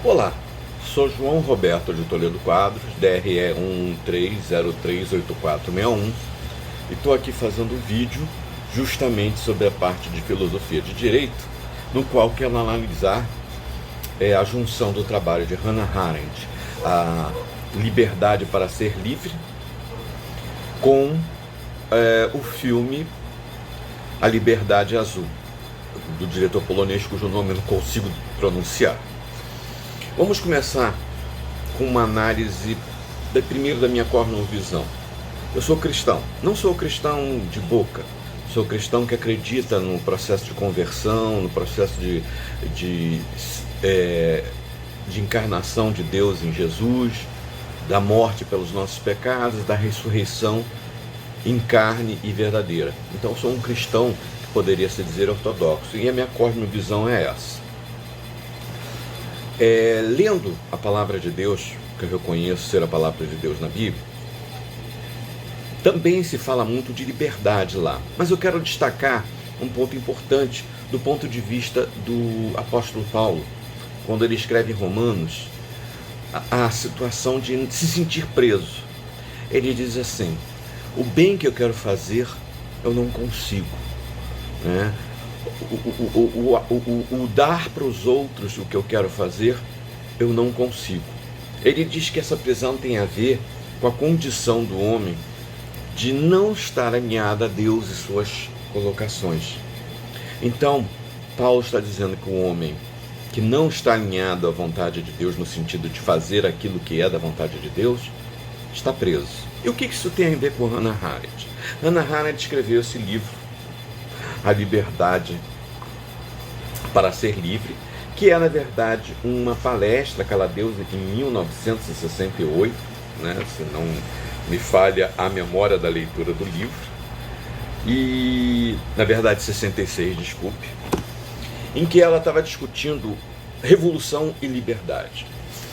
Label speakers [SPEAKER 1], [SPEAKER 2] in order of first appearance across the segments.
[SPEAKER 1] Olá, sou João Roberto de Toledo Quadros, DRE 113038461, e estou aqui fazendo um vídeo justamente sobre a parte de filosofia de direito, no qual quero analisar a junção do trabalho de Hannah Arendt, a liberdade para ser livre, com o filme A Liberdade Azul, do diretor polonês cujo nome eu não consigo pronunciar. Vamos começar com uma análise primeiro da minha cosmovisão. Eu sou cristão, não sou cristão de boca, sou cristão que acredita no processo de conversão, no processo de encarnação de Deus em Jesus, da morte pelos nossos pecados, da ressurreição em carne e verdadeira. Então eu sou um cristão que poderia se dizer ortodoxo, e a minha cosmovisão é essa. Lendo a palavra de Deus, que eu reconheço ser a palavra de Deus na Bíblia, também se fala muito de liberdade lá, mas eu quero destacar um ponto importante do ponto de vista do apóstolo Paulo, quando ele escreve em Romanos a situação de se sentir preso. Ele diz assim: o bem que eu quero fazer eu não consigo, né? O dar para os outros o que eu quero fazer, eu não consigo. Ele diz que essa prisão tem a ver com a condição do homem de não estar alinhado a Deus e suas colocações. Então, Paulo está dizendo que o homem que não está alinhado à vontade de Deus, no sentido de fazer aquilo que é da vontade de Deus, está preso. E o que isso tem a ver com Hannah Arendt? Hannah Arendt escreveu esse livro, A Liberdade para Ser Livre, que é, na verdade, uma palestra que ela deu em 1968, né, se não me falha a memória da leitura do livro, e, na verdade, 66, desculpe, em que ela estava discutindo revolução e liberdade.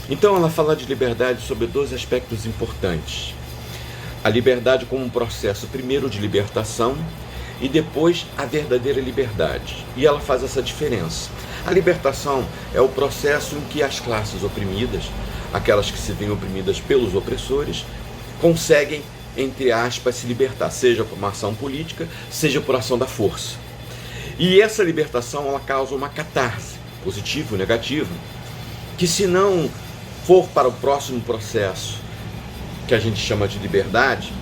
[SPEAKER 1] Então, ela fala de liberdade sobre dois aspectos importantes. A liberdade como um processo, primeiro, de libertação, e depois a verdadeira liberdade. E ela faz essa diferença. A libertação é o processo em que as classes oprimidas, aquelas que se veem oprimidas pelos opressores, conseguem, entre aspas, se libertar, seja por uma ação política, seja por ação da força. E essa libertação, ela causa uma catarse, positivo, negativo, que se não for para o próximo processo, que a gente chama de liberdade,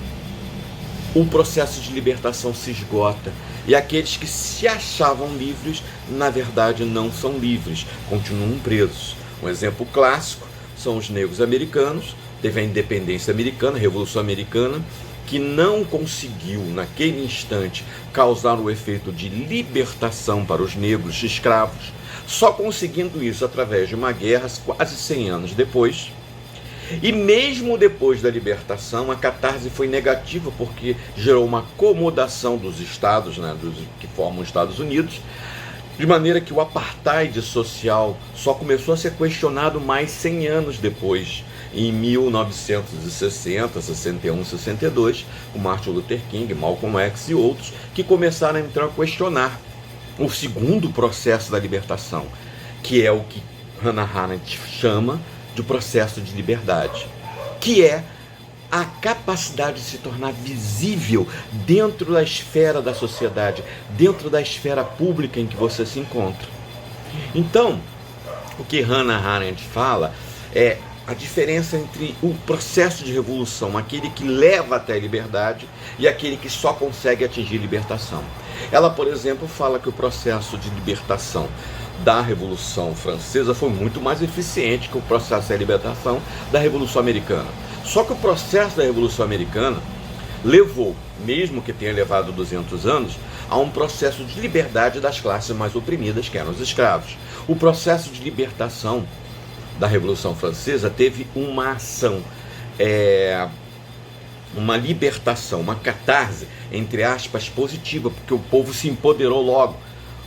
[SPEAKER 1] o processo de libertação se esgota, e aqueles que se achavam livres, na verdade não são livres, continuam presos. Um exemplo clássico são os negros americanos. Teve a independência americana, a Revolução Americana, que não conseguiu, naquele instante, causar o efeito de libertação para os negros escravos, só conseguindo isso através de uma guerra quase 100 anos depois. E mesmo depois da libertação, a catarse foi negativa, porque gerou uma acomodação dos estados, né, que formam os Estados Unidos, de maneira que o apartheid social só começou a ser questionado mais 100 anos depois, em 1960, 61, 62, com Martin Luther King, Malcolm X e outros, que começaram a entrar a questionar o segundo processo da libertação, que é o que Hannah Arendt chama de processo de liberdade, que é a capacidade de se tornar visível dentro da esfera da sociedade, dentro da esfera pública em que você se encontra. Então, o que Hannah Arendt fala é a diferença entre o processo de revolução, aquele que leva até a liberdade, e aquele que só consegue atingir libertação. Ela, por exemplo, fala que o processo de libertação da Revolução Francesa foi muito mais eficiente que o processo de libertação da Revolução Americana. Só que o processo da Revolução Americana levou, mesmo que tenha levado 200 anos, a um processo de liberdade das classes mais oprimidas, que eram os escravos. O processo de libertação da Revolução Francesa teve uma ação, uma libertação, uma catarse, entre aspas, positiva, porque o povo se empoderou logo.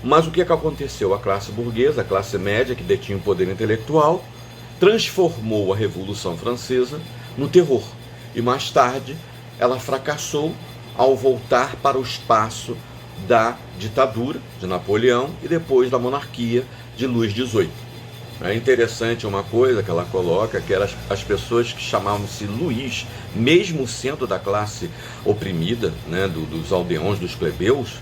[SPEAKER 1] Mas o que aconteceu? A classe burguesa, a classe média, que detinha o poder intelectual, transformou a Revolução Francesa no terror. E mais tarde, ela fracassou ao voltar para o espaço da ditadura de Napoleão e depois da monarquia de Luís XVIII. É interessante uma coisa que ela coloca, que eram as pessoas que chamavam-se Luís, mesmo sendo da classe oprimida, né, dos aldeões, dos plebeus,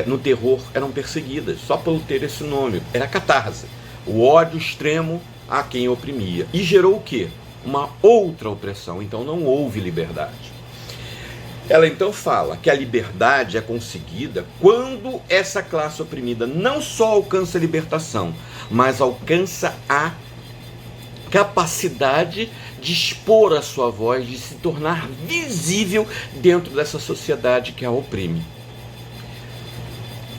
[SPEAKER 1] no terror eram perseguidas, só por ter esse nome. Era catarse, o ódio extremo a quem oprimia. E gerou o quê? Uma outra opressão, então não houve liberdade. Ela então fala que a liberdade é conseguida quando essa classe oprimida não só alcança a libertação, mas alcança a capacidade de expor a sua voz, de se tornar visível dentro dessa sociedade que a oprime.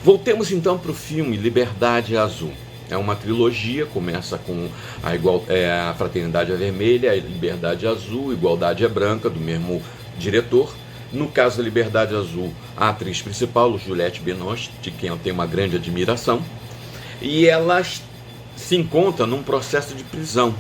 [SPEAKER 1] Voltemos então para o filme Liberdade Azul. É uma trilogia, começa com a Fraternidade é Vermelha, a Liberdade Azul, Igualdade é Branca, do mesmo diretor. No caso da Liberdade Azul, a atriz principal, Juliette Binoche, de quem eu tenho uma grande admiração, e ela se encontra num processo de prisão.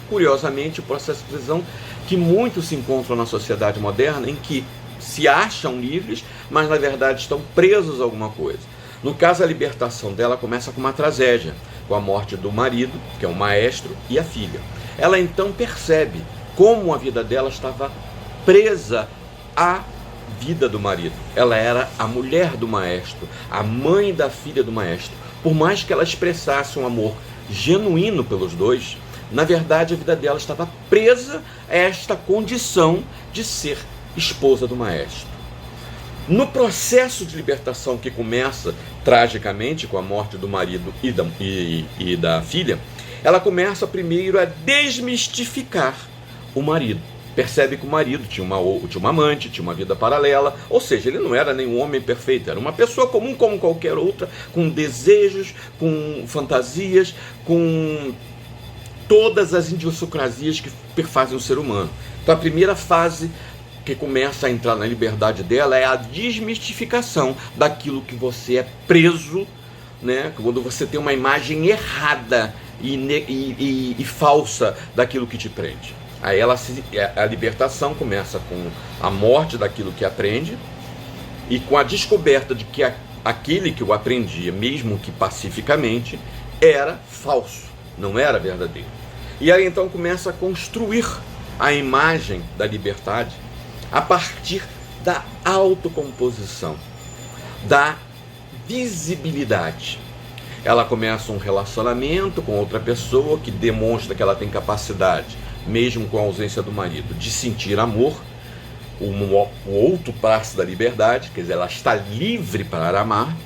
[SPEAKER 1] Curiosamente, o processo de prisão que muitos se encontram na sociedade moderna, em que se acham livres, mas na verdade estão presos a alguma coisa. No caso, a libertação dela começa com uma tragédia, com a morte do marido, que é um maestro, e a filha. Ela então percebe como a vida dela estava presa à vida do marido. Ela era a mulher do maestro, a mãe da filha do maestro. Por mais que ela expressasse um amor genuíno pelos dois, na verdade a vida dela estava presa a esta condição de ser esposa do maestro. No processo de libertação que começa tragicamente com a morte do marido e da filha, ela começa primeiro a desmistificar o marido. Percebe que o marido tinha uma amante, tinha uma vida paralela, ou seja, ele não era nenhum homem perfeito, era uma pessoa comum como qualquer outra, com desejos, com fantasias, com todas as idiosincrasias que perfazem o ser humano. Então a primeira fase que começa a entrar na liberdade dela é a desmistificação daquilo que você é preso, né? Quando você tem uma imagem errada e falsa daquilo que te prende. Aí a libertação começa com a morte daquilo que aprende e com a descoberta de que aquele que o aprendia, mesmo que pacificamente, era falso, não era verdadeiro. E aí então começa a construir a imagem da liberdade a partir da autocomposição, da visibilidade. Ela começa um relacionamento com outra pessoa que demonstra que ela tem capacidade, mesmo com a ausência do marido, de sentir amor, o outro passo da liberdade, quer dizer, ela está livre para amar,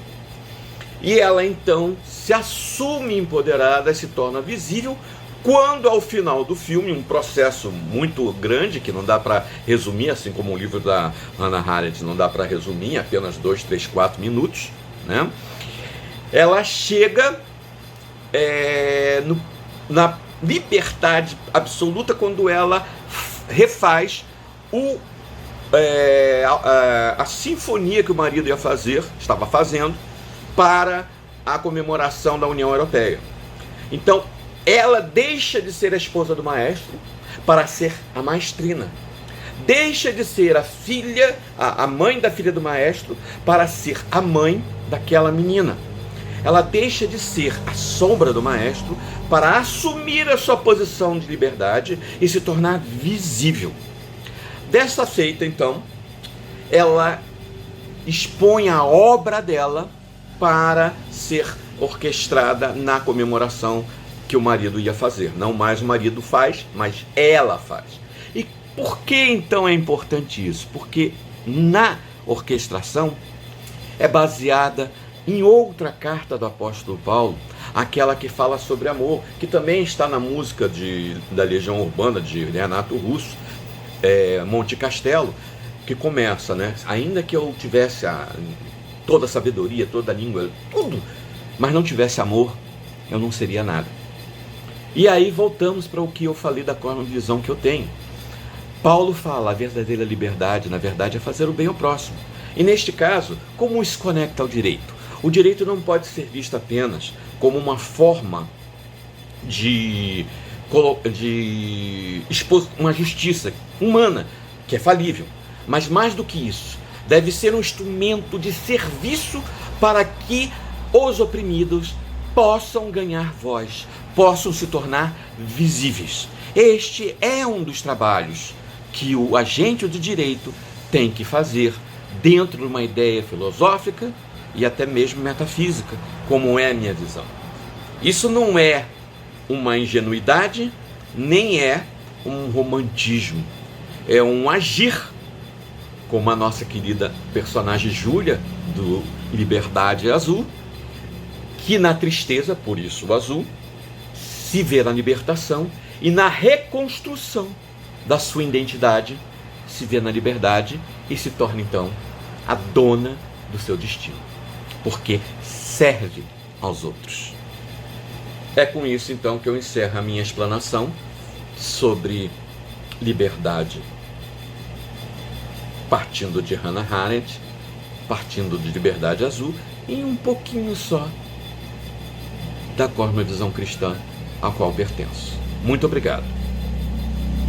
[SPEAKER 1] e ela então se assume empoderada e se torna visível, quando ao final do filme, um processo muito grande, que não dá para resumir, assim como o livro da Hannah Arendt não dá para resumir em apenas 2, 3, 4 minutos, né? Ela chega na liberdade absoluta quando ela refaz a sinfonia que o marido estava fazendo para a comemoração da União Europeia. Então, ela deixa de ser a esposa do maestro para ser a maestrina. Deixa de ser a filha, a mãe da filha do maestro, para ser a mãe daquela menina. Ela deixa de ser a sombra do maestro para assumir a sua posição de liberdade e se tornar visível. Dessa feita, então, ela expõe a obra dela para ser orquestrada na comemoração que o marido ia fazer. Não mais o marido faz, mas ela faz. E por que então é importante isso? Porque na orquestração é baseada em outra carta do apóstolo Paulo, aquela que fala sobre amor, que também está na música da Legião Urbana de Renato Russo, Monte Castelo, que começa, né? Ainda que eu tivesse toda a sabedoria, toda a língua, tudo, mas não tivesse amor, eu não seria nada. E aí voltamos para o que eu falei da cosmovisão que eu tenho. Paulo fala, a verdadeira liberdade, na verdade, é fazer o bem ao próximo. E neste caso, como isso conecta ao direito? O direito não pode ser visto apenas como uma forma de uma justiça humana, que é falível. Mas mais do que isso, deve ser um instrumento de serviço para que os oprimidos possam ganhar voz, possam se tornar visíveis. Este é um dos trabalhos que o agente do direito tem que fazer dentro de uma ideia filosófica e até mesmo metafísica, como é a minha visão. Isso não é uma ingenuidade, nem é um romantismo. É um agir, como a nossa querida personagem Júlia, do Liberdade Azul, que na tristeza, por isso o azul, se vê na libertação e na reconstrução da sua identidade, se vê na liberdade e se torna então a dona do seu destino, porque serve aos outros. É com isso então que eu encerro a minha explanação sobre liberdade, partindo de Hannah Arendt, partindo de Liberdade Azul e um pouquinho só da cosmovisão cristã a qual pertenço. Muito obrigado.